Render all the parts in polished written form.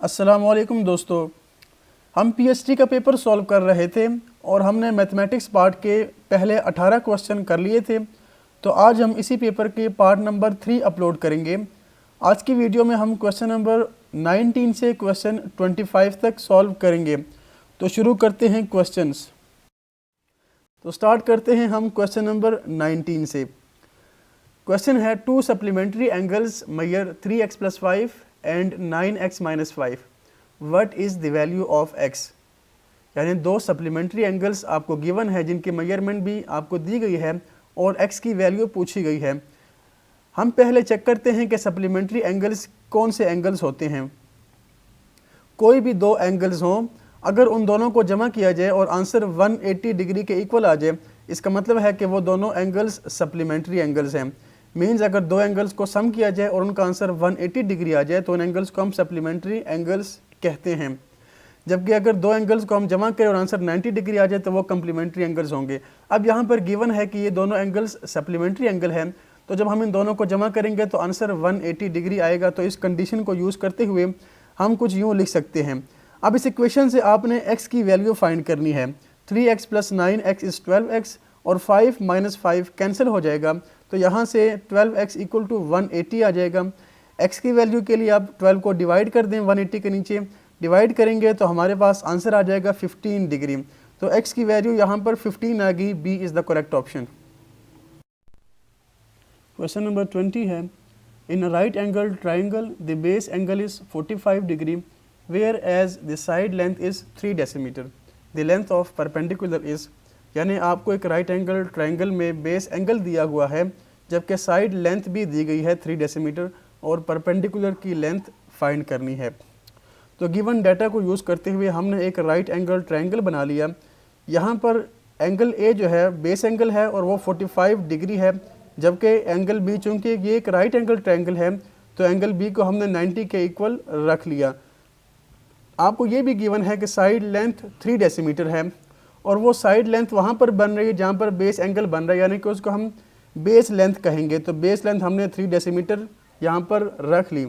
अस्सलामुअलैकुम दोस्तों, हम पीएचडी का पेपर सॉल्व कर रहे थे और हमने मैथमेटिक्स पार्ट के पहले 18 क्वेश्चन कर लिए थे। तो आज हम इसी पेपर के पार्ट नंबर 3 अपलोड करेंगे। आज की वीडियो में हम क्वेश्चन नंबर 19 से क्वेश्चन 25 तक सॉल्व करेंगे। तो शुरू करते हैं क्वेश्चंस। तो स्टार्ट करते हैं हम क्वेश्चन नंबर 19 से। क्वेश्चन है, two supplementary angles measure 3x + 5 and 9x - 5, what is the value of x। यानी दो सप्लीमेंट्री एंगल्स आपको गिवन है जिनकी मेजरमेंट भी आपको दी गई है और x की वैल्यू पूछी गई है। हम पहले चेक करते हैं कि सप्लीमेंट्री एंगल्स कौन से एंगल्स होते हैं। कोई भी दो एंगल्स हों, अगर उन दोनों को जमा किया जाए और आंसर 180 डिग्री के इक्वल आ जाए, इसका मतलब है कि वो दोनों एंगल्स सप्लीमेंट्री एंगल्स हैं। मीन्स अगर दो एंगल्स को सम किया जाए और उनका आंसर 180 डिग्री आ जाए तो उन एंगल्स को हम सप्लीमेंट्री एंगल्स कहते हैं। जबकि अगर दो एंगल्स को हम जमा करें और आंसर 90 डिग्री आ जाए तो वो कम्प्लीमेंट्री एंगल्स होंगे। अब यहाँ पर गिवन है कि ये दोनों एंगल्स सप्लीमेंट्री एंगल हैं, तो जब हम इन दोनों को जमा करेंगे तो आंसर 180 डिग्री आएगा। तो इस कंडीशन को यूज़ करते हुए हम कुछ यूँ लिख सकते हैं। अब इस इक्वेशन से आपने x की वैल्यू फाइंड करनी है। 3x + 9x = 12x और 5 - 5 कैंसिल हो जाएगा, तो यहाँ से 12x = 180 आ जाएगा। x की वैल्यू के लिए आप 12 को डिवाइड कर दें, 180 के नीचे डिवाइड करेंगे तो हमारे पास आंसर आ जाएगा 15 डिग्री। तो x की वैल्यू यहाँ पर 15 आ गई। B is the correct option. Question number 20 है, in a right angle triangle the base angle is 45 degree where as the side length is 3 decimetre, the length of perpendicular is. यानी आपको एक right angle triangle में base angle दिया हुआ है जबकि side length भी दी गई है 3 डेसीमीटर और परपेंडिकुलर की लेंथ फाइंड करनी है। तो गिवन डाटा को यूज़ करते हुए हमने एक राइट एंगल ट्राइंगल बना लिया। यहाँ पर एंगल ए जो है बेस एंगल है और वो 45 डिग्री है, जबकि एंगल बी, चूँकि ये एक राइट एंगल ट्राइंगल है तो एंगल बी को हमने 90 के इक्वल रख लिया। आपको ये भी गिवन है कि साइड लेंथ 3 डेसीमीटर है और वो साइड लेंथ वहाँ पर बन रही है जहाँ पर बेस एंगल बन रहा है, यानी कि उसको हम बेस लेंथ कहेंगे। तो बेस लेंथ हमने 3 डेसीमीटर यहाँ पर रख ली।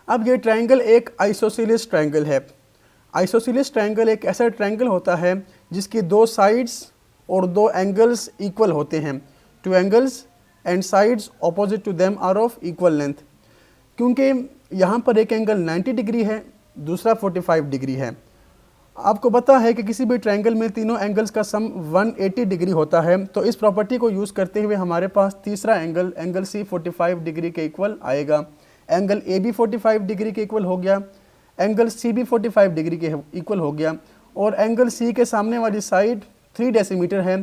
अब ये ट्रायंगल एक आइसोसेलेस ट्रायंगल है। आइसोसेलेस ट्रायंगल एक ऐसा ट्रायंगल होता है जिसकी दो साइड्स और दो एंगल्स इक्वल होते हैं। Two angles and sides opposite to them are of equal length. क्योंकि यहाँ पर एक एंगल 90 डिग्री है, दूसरा 45 डिग्री है। आपको पता है कि किसी भी ट्रायंगल में तीनों एंगल्स का सम 180 डिग्री होता है। तो इस प्रॉपर्टी को यूज़ करते हुए हमारे पास तीसरा एंगल सी 45 डिग्री के इक्वल आएगा। एंगल ए भी 45 डिग्री के इक्वल हो गया, एंगल सी भी 45 डिग्री के इक्वल हो गया और एंगल सी के सामने वाली साइड 3 डेसीमीटर है।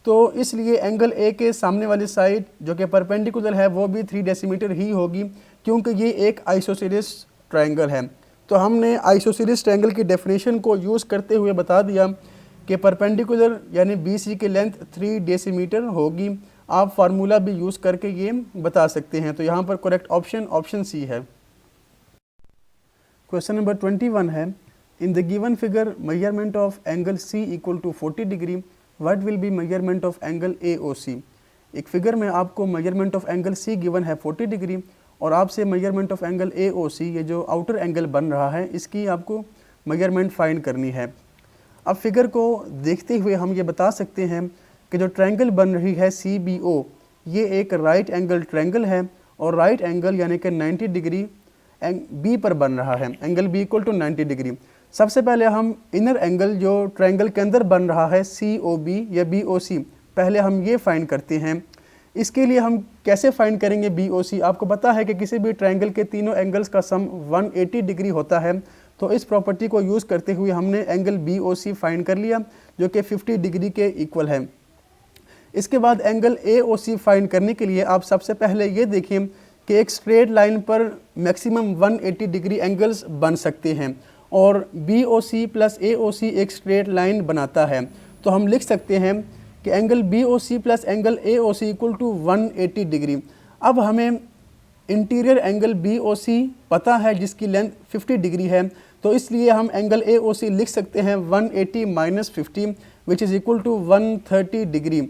तो इसलिए एंगल ए के सामने वाली साइड जो कि परपेंडिकुलर है वो भी 3 डेसीमीटर ही होगी, क्योंकि ये एक आइसोसेलेस ट्रायंगल है। तो हमने आइसोसेलेस ट्रायंगल की डेफिनेशन को यूज़ करते हुए बता दिया कि परपेंडिकुलर यानी BC की लेंथ 3 डेसीमीटर होगी। आप फार्मूला भी यूज़ करके ये बता सकते हैं। तो यहाँ पर करेक्ट ऑप्शन सी है। क्वेश्चन नंबर 21 है, in the given figure measurement of angle C = 40 degree, what will be measurement of angle AOC। एक फिगर में आपको measurement of angle C given है 40 डिग्री और आपसे मेजरमेंट ऑफ एंगल AOC, ये जो आउटर एंगल बन रहा है, इसकी आपको मेजरमेंट फाइंड करनी है। अब फिगर को देखते हुए हम ये बता सकते हैं कि जो ट्रायंगल बन रही है CBO, ये एक राइट एंगल ट्रायंगल है और राइट एंगल यानी कि 90 डिग्री बी पर बन रहा है। Angle B = 90 degree. सबसे पहले हम इनर एंगल जो ट्रायंगल के अंदर बन रहा है COB या BOC, पहले हम ये फाइंड करते हैं। इसके लिए हम कैसे फाइंड करेंगे BOC। आपको पता है कि किसी भी ट्रायंगल के तीनों एंगल्स का सम 180 डिग्री होता है। तो इस प्रॉपर्टी को यूज़ करते हुए हमने एंगल BOC फाइंड कर लिया जो कि 50 डिग्री के इक्वल है। इसके बाद एंगल AOC फाइंड करने के लिए आप सबसे पहले ये देखें कि एक स्ट्रेट लाइन पर मैक्सिमम 180 डिग्री एंगल्स बन सकते हैं और BOC + AOC एक स्ट्रेट लाइन बनाता है। तो हम लिख सकते हैं कि angle BOC + angle AOC = 180 degree. अब हमें इंटीरियर एंगल BOC पता है जिसकी लेंथ 50 डिग्री है, तो इसलिए हम एंगल AOC लिख सकते हैं 180 - 50 which is equal to 130 degree.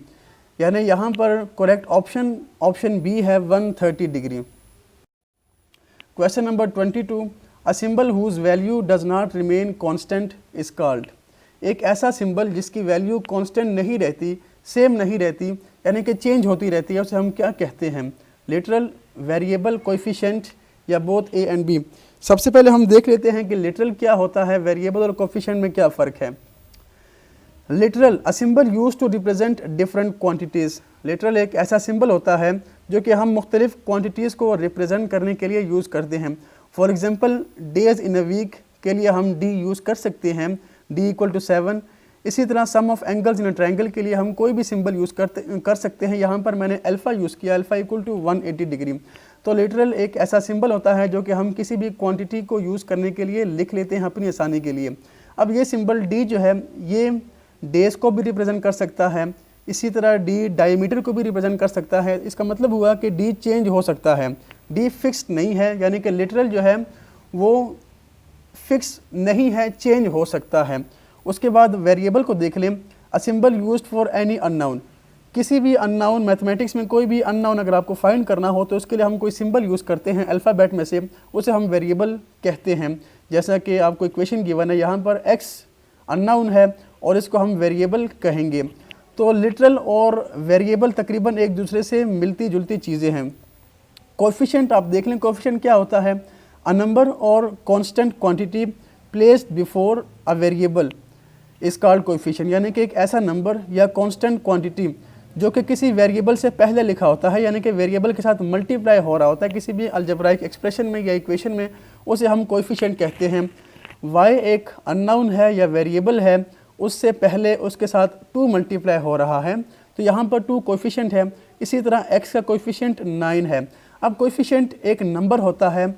यानी यहाँ पर करेक्ट ऑप्शन बी है 130 degree. Question number 22, a symbol whose value does not remain constant is called. एक ऐसा सिंबल जिसकी वैल्यू कांस्टेंट नहीं रहती, सेम नहीं रहती, यानी कि चेंज होती रहती है, उसे हम क्या कहते हैं? लिटरल, वेरिएबल, कोएफिशिएंट या बोथ ए एंड बी। सबसे पहले हम देख लेते हैं कि लिटरल क्या होता है, वेरिएबल और कोएफिशिएंट में क्या फ़र्क है। Literal, a symbol use to represent different quantities. Literal एक ऐसा सिंबल होता है जो कि हम मुख्तलिफ क्वांटिटीज़ को रिप्रेजेंट करने के लिए यूज़ करते हैं। For example, days in a week के लिए हम डी यूज़ कर सकते हैं, डी इक्वल टू 7। इसी तरह sum of angles in a triangle के लिए हम कोई भी सिंबल यूज़ कर सकते हैं। यहाँ पर मैंने अल्फ़ा यूज़ किया, अल्फ़ा इक्वल टू 180 डिग्री। तो लिटरल एक ऐसा सिंबल होता है जो कि हम किसी भी क्वांटिटी को यूज़ करने के लिए लिख लेते हैं अपनी आसानी के लिए। अब ये सिंबल डी जो है ये डेज को भी रिप्रेजेंट कर सकता है, इसी तरह डी डायमीटर को भी रिप्रेजेंट कर सकता है। इसका मतलब हुआ कि डी चेंज हो सकता है, डी फिक्स्ड नहीं है, यानी कि लिटरल जो है वो फिक्स नहीं है, चेंज हो सकता है। उसके बाद वेरिएबल को देख लें, a symbol used for any unknown. किसी भी अननाउन, मैथमेटिक्स में कोई भी अननाउन अगर आपको फाइंड करना हो तो उसके लिए हम कोई सिंबल यूज़ करते हैं अल्फ़ाबेट में से, उसे हम वेरिएबल कहते हैं। जैसा कि आपको इक्वेशन गिवन है, यहाँ पर एक्स अननाउन है और इसको हम वेरिएबल कहेंगे। तो लिटरल और वेरिएबल तकरीबन एक दूसरे से मिलती जुलती चीज़ें हैं। कोएफिशिएंट आप देख लें, कोएफिशिएंट क्या होता है? अ नंबर और constant quantity placed before a variable is called coefficient, यानी कि एक ऐसा नंबर या कांस्टेंट क्वांटिटी जो कि किसी वेरिएबल से पहले लिखा होता है, यानी कि वेरिएबल के साथ मल्टीप्लाई हो रहा होता है किसी भी अलजेब्राइक एक्सप्रेशन में या इक्वेशन में, उसे हम कोएफिशिएंट कहते हैं। y एक अननाउन है या वेरिएबल है, उससे पहले उसके साथ 2 मल्टीप्लाई हो रहा है, तो यहाँ पर 2 कोएफिशिएंट है। इसी तरह x का कोएफिशिएंट 9 है। अब कोएफिशिएंट एक नंबर होता है,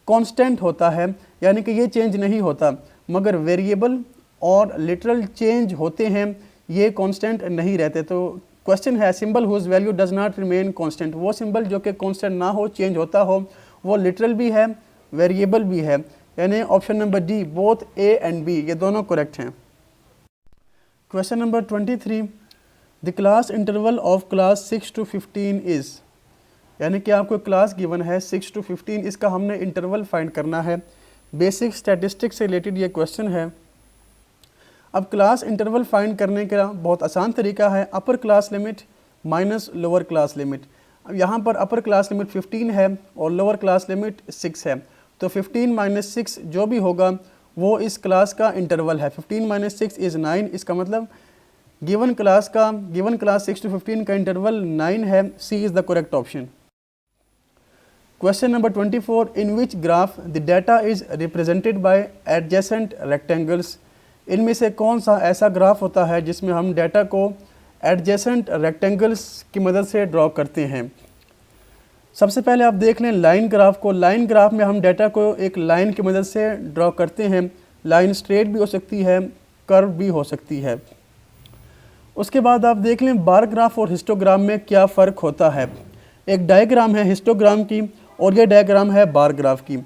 कांस्टेंट होता है, यानी कि ये चेंज नहीं होता, मगर वेरिएबल और लिटरल चेंज होते हैं, ये कांस्टेंट नहीं रहते। तो क्वेश्चन है, symbol whose value does not remain constant, वो सिंबल जो कि कांस्टेंट ना हो, चेंज होता हो, वो लिटरल भी है, वेरिएबल भी है, यानी option number D, both A and B, ये दोनों करेक्ट हैं। Question number 23, the class interval of class 6 to 15 is, यानी कि आपको क्लास गिवन है 6 to 15, इसका हमने इंटरवल फाइंड करना है। बेसिक स्टैटिस्टिक्स से रिलेटेड ये क्वेश्चन है। अब क्लास इंटरवल फाइंड करने का बहुत आसान तरीका है, upper class limit minus lower class limit. अब यहाँ पर अपर क्लास लिमिट 15 है और लोअर क्लास लिमिट 6 है, तो 15 माइनस 6 जो भी होगा वो इस क्लास का इंटरवल है। 15 माइनस 6 इज़ 9, इसका मतलब गिवन क्लास 6 to 15 का इंटरवल 9 है। C is the correct option. Question number 24, in which graph the data is represented by adjacent rectangles. इनमें से कौन सा ऐसा ग्राफ होता है जिसमें हम डाटा को एडजेसेंट रेक्टेंगल्स की मदद से ड्रॉ करते हैं। सबसे पहले आप देख लें लाइन ग्राफ को। लाइन ग्राफ में हम डाटा को एक लाइन की मदद से ड्रॉ करते हैं। लाइन स्ट्रेट भी हो सकती है, कर्व भी हो सकती है। उसके बाद आप देख लें बार ग्राफ और हिस्टोग्राम में क्या फ़र्क होता है। एक डायग्राम है हिस्टोग्राम की और ये डायग्राम है बार ग्राफ की।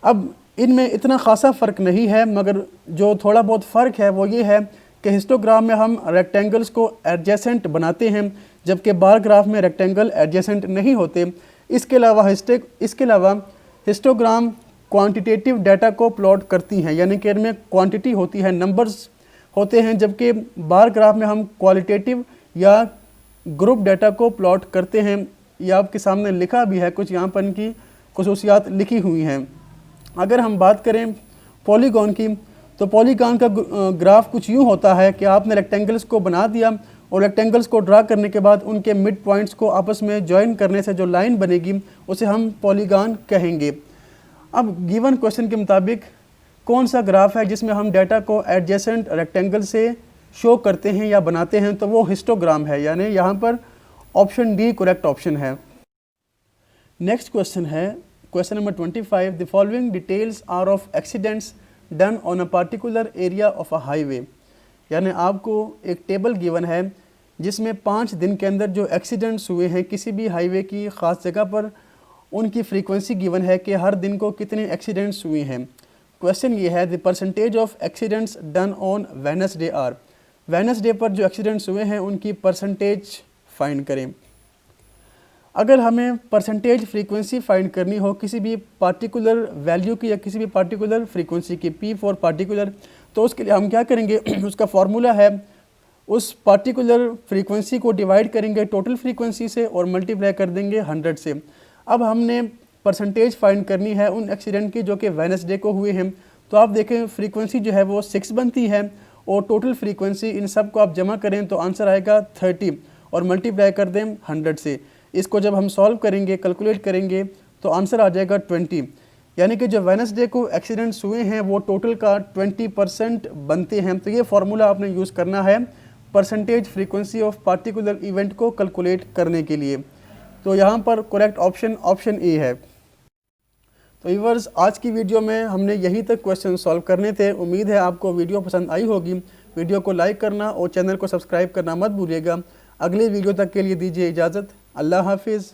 अब इनमें इतना खासा फ़र्क नहीं है, मगर जो थोड़ा बहुत फ़र्क है वो ये है कि हिस्टोग्राम में हम रेक्टेंगल्स को एडजेसेंट बनाते हैं, जबकि बार ग्राफ में रेक्टेंगल एडजेसेंट नहीं होते। इसके अलावा हिस्टोग्राम क्वांटिटेटिव डाटा को प्लॉट करती हैं, यानी कि इनमें क्वांटिटी होती है, नंबर्स होते हैं, जबकि बार ग्राफ में हम क्वालिटेटिव या ग्रुप डाटा को प्लॉट करते हैं। ये आपके सामने लिखा भी है, कुछ यहाँ पर इनकी खुसूसियात लिखी हुई हैं। अगर हम बात करें पॉलीगॉन की, तो पॉलीगॉन का ग्राफ कुछ यूँ होता है कि आपने रेक्टेंगल्स को बना दिया और रेक्टेंगल्स को ड्रा करने के बाद उनके मिड पॉइंट्स को आपस में ज्वाइन करने से जो लाइन बनेगी उसे हम पॉलीगॉन कहेंगे। अब गिवन क्वेश्चन के मुताबिक कौन सा ग्राफ है जिसमें हम डाटा को एडजेसेंट रेक्टेंगल से शो करते हैं या बनाते हैं, तो वो हिस्टोग्राम है, यानी यहाँ पर ऑप्शन डी करेक्ट ऑप्शन है। नेक्स्ट क्वेश्चन है question number 25, the following details are of accidents done on a particular area of a highway, यानी आपको एक टेबल गिवन है जिसमें 5 दिन के अंदर जो एक्सीडेंट्स हुए हैं किसी भी हाईवे की ख़ास जगह पर, उनकी फ्रीक्वेंसी गिवन है कि हर दिन को कितने एक्सीडेंट्स हुए हैं। क्वेश्चन ये है, the percentage of accidents done on Wednesday are, Wednesday पर जो एक्सीडेंट्स हुए हैं उनकी परसेंटेज फाइंड करें। अगर हमें परसेंटेज फ्रीक्वेंसी फाइंड करनी हो किसी भी पार्टिकुलर वैल्यू की या किसी भी पार्टिकुलर फ्रीक्वेंसी की, P फॉर पार्टिकुलर, तो उसके लिए हम क्या करेंगे उसका फार्मूला है उस पार्टिकुलर फ्रीक्वेंसी को डिवाइड करेंगे टोटल फ्रीक्वेंसी से और मल्टीप्लाई कर देंगे 100 से। अब हमने परसेंटेज फाइंड करनी है उन एक्सीडेंट की जो कि वेडनेसडे को हुए हैं। तो आप देखें फ्रीक्वेंसी जो है वो 6 बनती है और टोटल फ्रीक्वेंसी इन सब को आप जमा करें तो आंसर आएगा 30 और मल्टीप्लाई कर दें 100 से। इसको जब हम सॉल्व करेंगे, कैलकुलेट करेंगे तो आंसर आ जाएगा 20। यानी कि जो वेडनेसडे को एक्सीडेंट्स हुए हैं वो टोटल का 20% बनते हैं। तो ये फार्मूला आपने यूज़ करना है percentage frequency of particular event को कैलकुलेट करने के लिए। तो यहाँ पर करेक्ट ऑप्शन ए है। तो व्यूअर्स, आज की वीडियो में हमने यहीं तक क्वेश्चन सॉल्व करने थे। उम्मीद है आपको वीडियो पसंद आई होगी। वीडियो को लाइक करना और चैनल को सब्सक्राइब करना मत भूलिएगा। अगले वीडियो तक के लिए दीजिए इजाज़त। अल्लाह हाफिज़।